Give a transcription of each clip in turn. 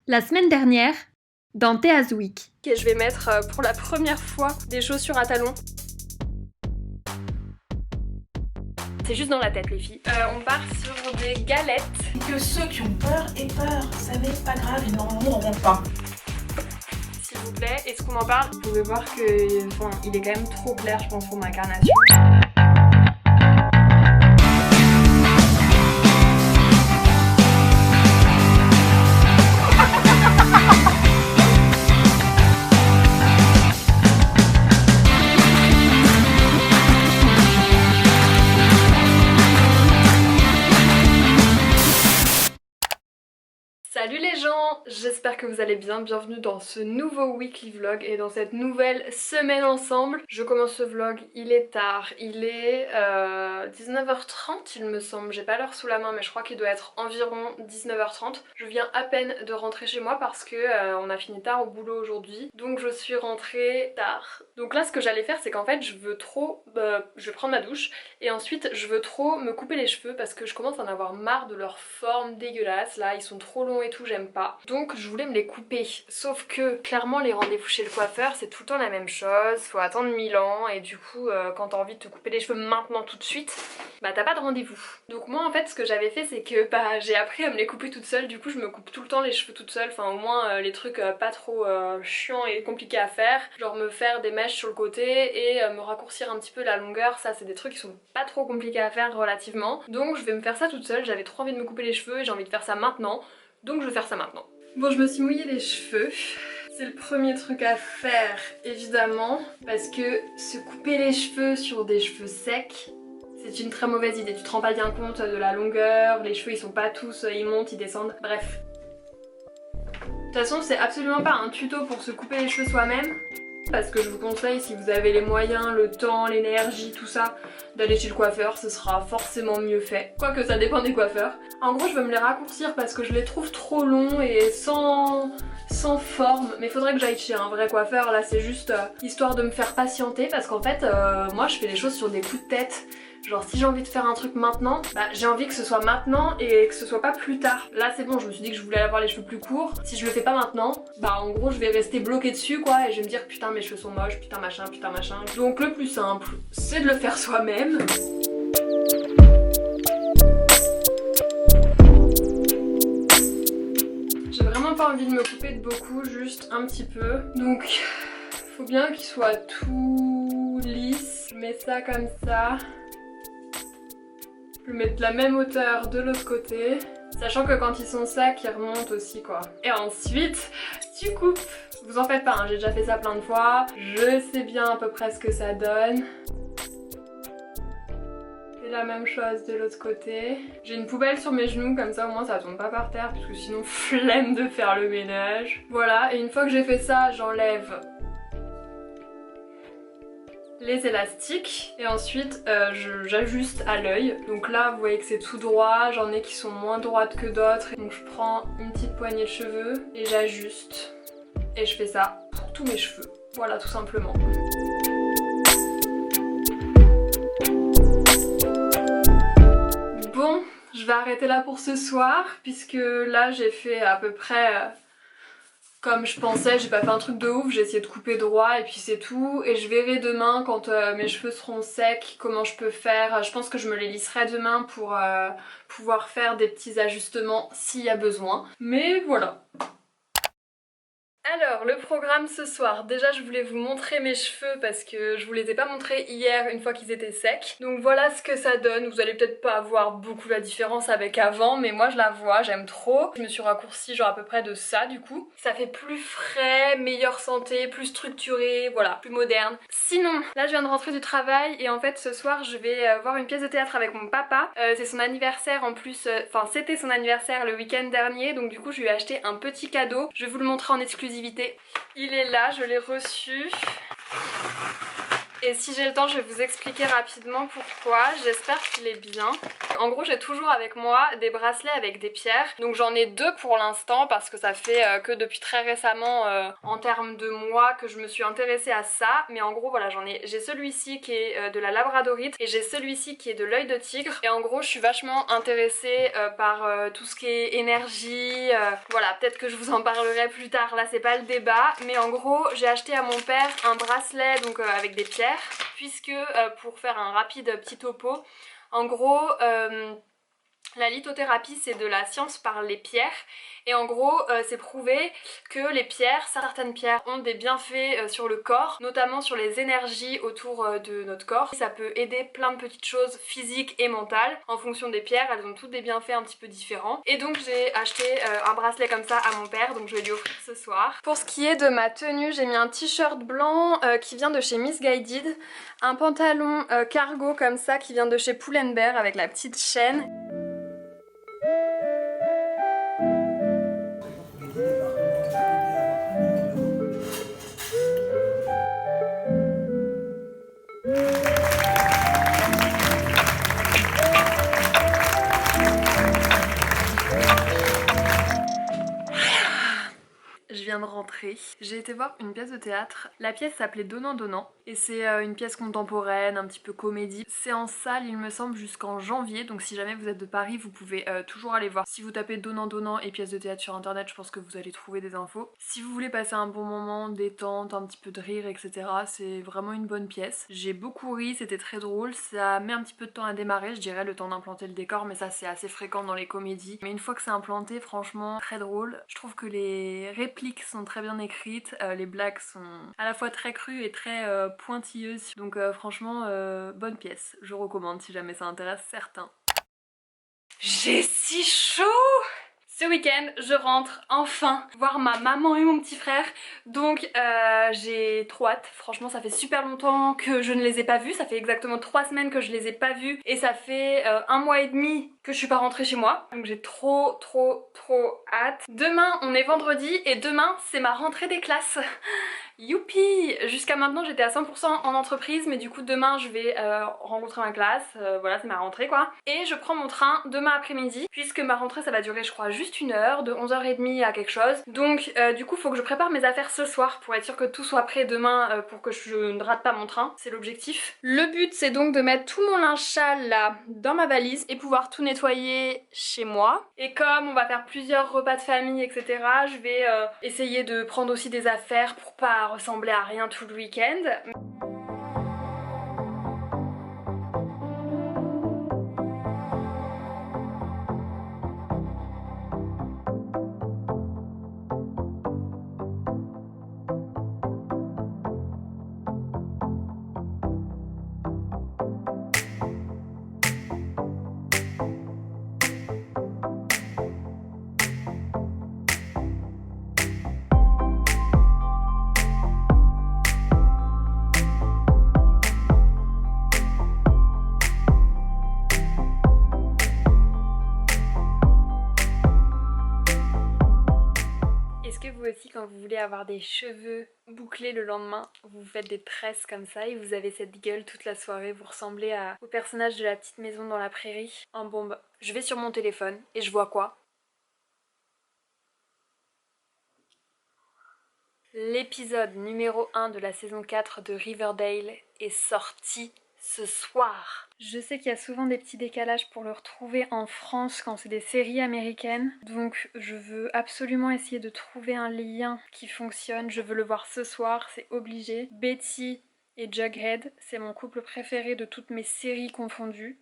La semaine dernière, dans Théa's Week. Et je vais mettre pour la première fois des chaussures à talons. C'est juste dans la tête les filles. On part sur des galettes. Que ceux qui ont peur aient peur, ça n'est pas grave, ils n'en mourront pas. S'il vous plaît, est-ce qu'on en parle? Vous pouvez voir que, il est quand même trop clair je pense pour ma carnation. Salut les gens, j'espère que vous allez bien, bienvenue dans ce nouveau weekly vlog et dans cette nouvelle semaine ensemble. Je commence ce vlog, il est tard, il est 19h30 il me semble, j'ai pas l'heure sous la main mais je crois qu'il doit être environ 19h30. Je viens à peine de rentrer chez moi parce que on a fini tard au boulot aujourd'hui, donc je suis rentrée tard. Donc là ce que j'allais faire c'est qu'en fait je veux trop, je vais prendre ma douche et ensuite je veux trop me couper les cheveux parce que je commence à en avoir marre de leur forme dégueulasse, là ils sont trop longs et tout, j'aime pas. Donc je voulais me les couper, sauf que clairement les rendez-vous chez le coiffeur c'est tout le temps la même chose, faut attendre 1000 ans et du coup quand t'as envie de te couper les cheveux maintenant tout de suite, bah t'as pas de rendez-vous. Donc moi en fait ce que j'avais fait c'est que j'ai appris à me les couper toute seule, du coup je me coupe tout le temps les cheveux toute seule, enfin au moins les trucs pas trop chiants et compliqués à faire, genre me faire des mèches sur le côté et me raccourcir un petit peu la longueur, ça c'est des trucs qui sont pas trop compliqués à faire relativement. Donc je vais me faire ça toute seule, j'avais trop envie de me couper les cheveux et j'ai envie de faire ça maintenant. Donc je vais faire ça maintenant. Bon, je me suis mouillé les cheveux. C'est le premier truc à faire évidemment parce que se couper les cheveux sur des cheveux secs c'est une très mauvaise idée. Tu te rends pas bien compte de la longueur, les cheveux ils sont pas tous, ils montent, ils descendent, bref. De toute façon c'est absolument pas un tuto pour se couper les cheveux soi-même. Parce que je vous conseille, si vous avez les moyens, le temps, l'énergie, tout ça, d'aller chez le coiffeur, ce sera forcément mieux fait. Quoique ça dépend des coiffeurs. En gros je veux me les raccourcir parce que je les trouve trop longs et sans forme. Mais faudrait que j'aille chez un vrai coiffeur, là c'est juste histoire de me faire patienter. Parce qu'en fait, moi je fais les choses sur des coups de tête. Genre si j'ai envie de faire un truc maintenant, bah j'ai envie que ce soit maintenant et que ce soit pas plus tard. Là c'est bon, je me suis dit que je voulais avoir les cheveux plus courts. Si je le fais pas maintenant, bah en gros je vais rester bloquée dessus quoi et je vais me dire putain mes cheveux sont moches, putain machin. Donc le plus simple, c'est de le faire soi-même. J'ai vraiment pas envie de me couper de beaucoup, juste un petit peu. Donc faut bien qu'il soit tout lisse. Je mets ça comme ça. Je vais mettre la même hauteur de l'autre côté, sachant que quand ils sont secs, ils remontent aussi quoi. Et ensuite, tu coupes. Vous en faites pas, hein, j'ai déjà fait ça plein de fois. Je sais bien à peu près ce que ça donne. Et la même chose de l'autre côté. J'ai une poubelle sur mes genoux, comme ça au moins ça tombe pas par terre, parce que sinon flemme de faire le ménage. Voilà, et une fois que j'ai fait ça, j'enlève les élastiques et ensuite j'ajuste à l'œil. Donc là vous voyez que c'est tout droit, j'en ai qui sont moins droites que d'autres, donc je prends une petite poignée de cheveux et j'ajuste et je fais ça pour tous mes cheveux, voilà tout simplement. Bon, je vais arrêter là pour ce soir puisque là j'ai fait à peu près comme je pensais, j'ai pas fait un truc de ouf, j'ai essayé de couper droit et puis c'est tout. Et je verrai demain quand mes cheveux seront secs comment je peux faire. Je pense que je me les lisserai demain pour pouvoir faire des petits ajustements s'il y a besoin. Mais voilà. Alors le programme ce soir, déjà je voulais vous montrer mes cheveux parce que je vous les ai pas montrés hier une fois qu'ils étaient secs. Donc voilà ce que ça donne, vous allez peut-être pas voir beaucoup la différence avec avant mais moi je la vois, j'aime trop. Je me suis raccourcie genre à peu près de ça du coup. Ça fait plus frais, meilleure santé, plus structuré, voilà, plus moderne. Sinon, là je viens de rentrer du travail et en fait ce soir je vais voir une pièce de théâtre avec mon papa. C'est son anniversaire en plus, enfin c'était son anniversaire le week-end dernier donc du coup je lui ai acheté un petit cadeau. Je vais vous le montrer en exclusivité. Il est là, je l'ai reçu. Et si j'ai le temps, je vais vous expliquer rapidement pourquoi. J'espère qu'il est bien. En gros, j'ai toujours avec moi des bracelets avec des pierres. Donc j'en ai deux pour l'instant parce que ça fait que depuis très récemment en termes de mois que je me suis intéressée à ça. Mais en gros, voilà, j'ai celui-ci qui est de la labradorite et j'ai celui-ci qui est de l'œil de tigre. Et en gros, je suis vachement intéressée par tout ce qui est énergie. Voilà, peut-être que je vous en parlerai plus tard. Là, c'est pas le débat. Mais en gros, j'ai acheté à mon père un bracelet donc avec des pierres. Puisque pour faire un rapide petit topo, en gros la lithothérapie c'est de la science par les pierres et en gros c'est prouvé que les pierres, certaines pierres ont des bienfaits sur le corps, notamment sur les énergies autour de notre corps. Ça peut aider plein de petites choses physiques et mentales. En fonction des pierres, elles ont toutes des bienfaits un petit peu différents. Et donc j'ai acheté un bracelet comme ça à mon père, donc je vais lui offrir ce soir. Pour ce qui est de ma tenue, j'ai mis un t-shirt blanc qui vient de chez Missguided, un pantalon cargo comme ça qui vient de chez Pull&Bear avec la petite chaîne. Je viens de rentrer. J'ai été voir une pièce de théâtre. La pièce s'appelait Donnant Donnant et c'est une pièce contemporaine, un petit peu comédie. C'est en salle il me semble jusqu'en janvier, donc si jamais vous êtes de Paris vous pouvez toujours aller voir. Si vous tapez Donnant Donnant et pièce de théâtre sur internet, je pense que vous allez trouver des infos. Si vous voulez passer un bon moment, détente, un petit peu de rire, etc., c'est vraiment une bonne pièce. J'ai beaucoup ri, c'était très drôle. Ça met un petit peu de temps à démarrer, je dirais, le temps d'implanter le décor, mais ça c'est assez fréquent dans les comédies. Mais une fois que c'est implanté, franchement très drôle. Je trouve que les répliques sont très bien écrites, les blagues sont à la fois très crues et très pointilleuses, donc franchement bonne pièce, je recommande si jamais ça intéresse certains. J'ai si chaud! Ce week-end, je rentre enfin voir ma maman et mon petit frère, donc j'ai trop hâte. Franchement, ça fait super longtemps que je ne les ai pas vus, ça fait exactement 3 semaines que je les ai pas vus et ça fait 1 mois et demi que je suis pas rentrée chez moi. Donc j'ai trop hâte. Demain, on est vendredi et demain, c'est ma rentrée des classes. Youpi! Jusqu'à maintenant j'étais à 100% en entreprise, mais du coup demain je vais rencontrer ma classe, voilà c'est ma rentrée quoi. Et je prends mon train demain après-midi, puisque ma rentrée ça va durer je crois juste 1 heure, de 11h30 à quelque chose. Donc du coup faut que je prépare mes affaires ce soir pour être sûr que tout soit prêt demain pour que je ne rate pas mon train, c'est l'objectif. Le but c'est donc de mettre tout mon linge sale là dans ma valise et pouvoir tout nettoyer chez moi. Et comme on va faire plusieurs repas de famille etc, je vais essayer de prendre aussi des affaires pour pas ressembler à rien tout le week-end. Vous aussi quand vous voulez avoir des cheveux bouclés le lendemain, vous faites des tresses comme ça et vous avez cette gueule toute la soirée, vous ressemblez au personnage de la petite maison dans la prairie en bombe. Je vais sur mon téléphone et je vois quoi? L'épisode numéro 1 de la saison 4 de Riverdale est sorti ce soir. Je sais qu'il y a souvent des petits décalages pour le retrouver en France quand c'est des séries américaines, donc je veux absolument essayer de trouver un lien qui fonctionne. Je veux le voir ce soir, c'est obligé. Betty et Jughead, c'est mon couple préféré de toutes mes séries confondues.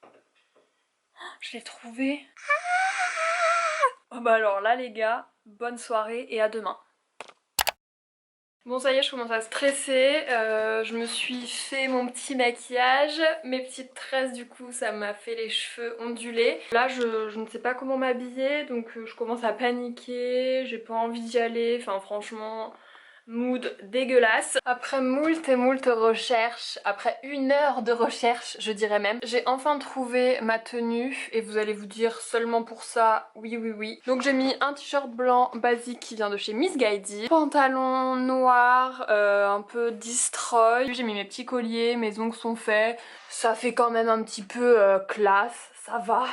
Oh, je l'ai trouvé. Oh bah alors là les gars, bonne soirée et à demain. Bon ça y est, je commence à stresser, je me suis fait mon petit maquillage, mes petites tresses du coup ça m'a fait les cheveux ondulés. Là je ne sais pas comment m'habiller donc je commence à paniquer, j'ai pas envie d'y aller, enfin franchement mood dégueulasse. Après moult et moult recherches, après 1 heure de recherche je dirais même, j'ai enfin trouvé ma tenue et vous allez vous dire seulement pour ça oui oui oui. Donc j'ai mis un t-shirt blanc basique qui vient de chez Missguided, pantalon noir un peu destroy, j'ai mis mes petits colliers, mes ongles sont faits, ça fait quand même un petit peu classe, ça va.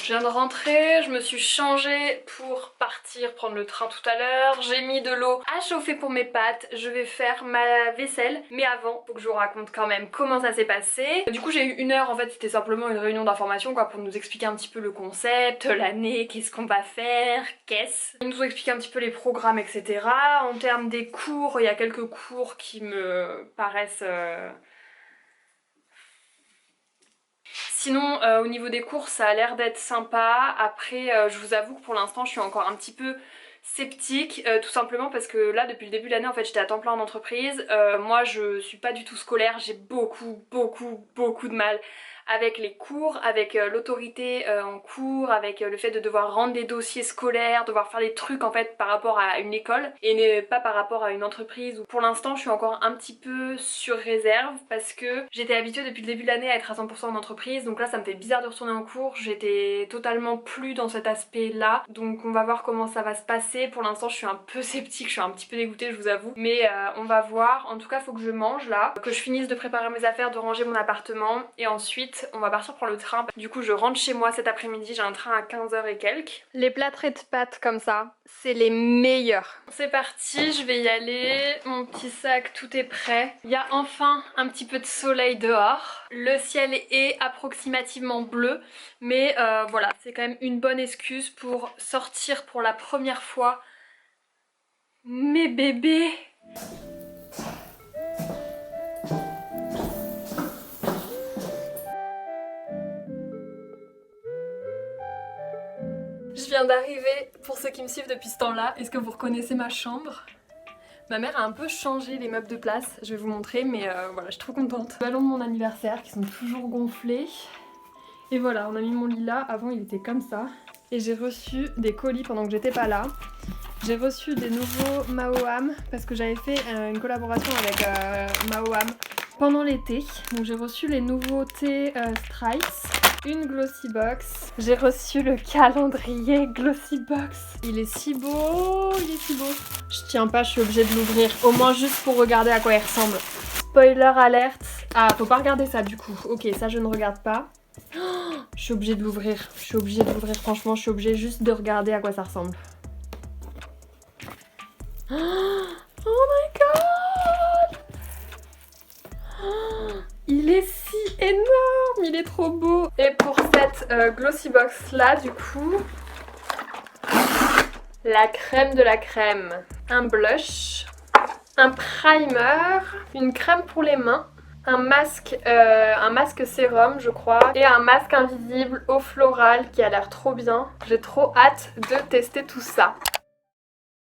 Je viens de rentrer, je me suis changée pour partir prendre le train tout à l'heure. J'ai mis de l'eau à chauffer pour mes pâtes. Je vais faire ma vaisselle. Mais avant, faut que je vous raconte quand même comment ça s'est passé. Du coup j'ai eu 1 heure, en fait c'était simplement une réunion d'information quoi, pour nous expliquer un petit peu le concept, l'année, qu'est-ce qu'on va faire, qu'est-ce. Ils nous ont expliqué un petit peu les programmes etc. En termes des cours, il y a quelques cours qui me paraissent... Sinon au niveau des cours ça a l'air d'être sympa. Après je vous avoue que pour l'instant je suis encore un petit peu sceptique, tout simplement parce que là depuis le début de l'année en fait j'étais à temps plein en entreprise. Moi je suis pas du tout scolaire, j'ai beaucoup de mal avec les cours, avec l'autorité en cours, avec le fait de devoir rendre des dossiers scolaires, devoir faire des trucs en fait par rapport à une école et pas par rapport à une entreprise. Où pour l'instant je suis encore un petit peu sur réserve parce que j'étais habituée depuis le début de l'année à être à 100% en entreprise, donc là ça me fait bizarre de retourner en cours, j'étais totalement plus dans cet aspect là, donc on va voir comment ça va se passer. Pour l'instant je suis un peu sceptique, je suis un petit peu dégoûtée je vous avoue, mais on va voir. En tout cas faut que je mange là, que je finisse de préparer mes affaires, de ranger mon appartement et ensuite on va partir prendre le train. Du coup je rentre chez moi cet après-midi, j'ai un train à 15h et quelques. Les plâtrés de pâtes comme ça, c'est les meilleurs. C'est parti, je vais y aller, mon petit sac tout est prêt. Il y a enfin un petit peu de soleil dehors. Le ciel est approximativement bleu, mais voilà, c'est quand même une bonne excuse pour sortir pour la première fois mes bébés. Je viens d'arriver, pour ceux qui me suivent depuis ce temps-là, est-ce que vous reconnaissez ma chambre? Ma mère a un peu changé les meubles de place, je vais vous montrer, mais voilà, je suis trop contente. Les ballons de mon anniversaire qui sont toujours gonflés. Et voilà, on a mis mon lit là, avant il était comme ça. Et j'ai reçu des colis pendant que j'étais pas là. J'ai reçu des nouveaux Maoam parce que j'avais fait une collaboration avec Maoam pendant l'été. Donc j'ai reçu les nouveautés Stripes, une Glossy Box. J'ai reçu le calendrier Glossy Box. Il est si beau, il est si beau. Je tiens pas, je suis obligée de l'ouvrir, au moins juste pour regarder à quoi il ressemble. Spoiler alerte. Ah, faut pas regarder ça du coup. Ok, ça je ne regarde pas. Oh, je suis obligée de l'ouvrir. Je suis obligée de l'ouvrir, franchement, je suis obligée juste de regarder à quoi ça ressemble. Oh my god! Oh, il est si énorme, il est trop beau. Et pour cette Glossy Box là, du coup, la crème de la crème. Un blush, un primer, une crème pour les mains, un masque sérum je crois, et un masque invisible eau florale qui a l'air trop bien. J'ai trop hâte de tester tout ça.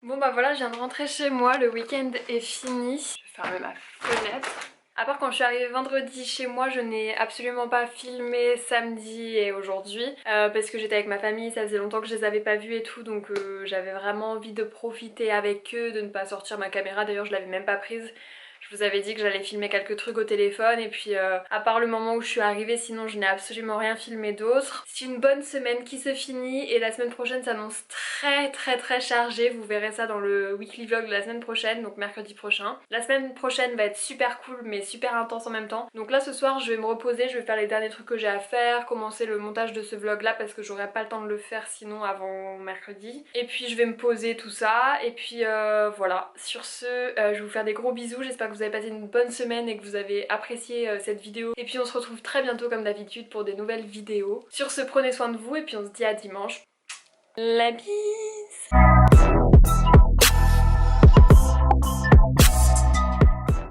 Bon bah voilà, je viens de rentrer chez moi, le week-end est fini. Je vais fermer ma fenêtre. À part quand je suis arrivée vendredi chez moi, je n'ai absolument pas filmé samedi et aujourd'hui parce que j'étais avec ma famille, ça faisait longtemps que je les avais pas vus et tout, donc j'avais vraiment envie de profiter avec eux, de ne pas sortir ma caméra. D'ailleurs je l'avais même pas prise. Je vous avais dit que j'allais filmer quelques trucs au téléphone et puis à part le moment où je suis arrivée, sinon je n'ai absolument rien filmé d'autre. C'est une bonne semaine qui se finit et la semaine prochaine s'annonce très chargée. Vous verrez ça dans le weekly vlog de la semaine prochaine, donc mercredi prochain. La semaine prochaine va être super cool mais super intense en même temps. Donc là ce soir je vais me reposer, je vais faire les derniers trucs que j'ai à faire, commencer le montage de ce vlog là parce que j'aurai pas le temps de le faire sinon avant mercredi. Et puis je vais me poser tout ça et puis voilà. Sur ce, je vais vous faire des gros bisous, j'espère que vous avez passé une bonne semaine et que vous avez apprécié cette vidéo. Et puis on se retrouve très bientôt comme d'habitude pour des nouvelles vidéos. Sur ce, prenez soin de vous et puis on se dit à dimanche. La bise!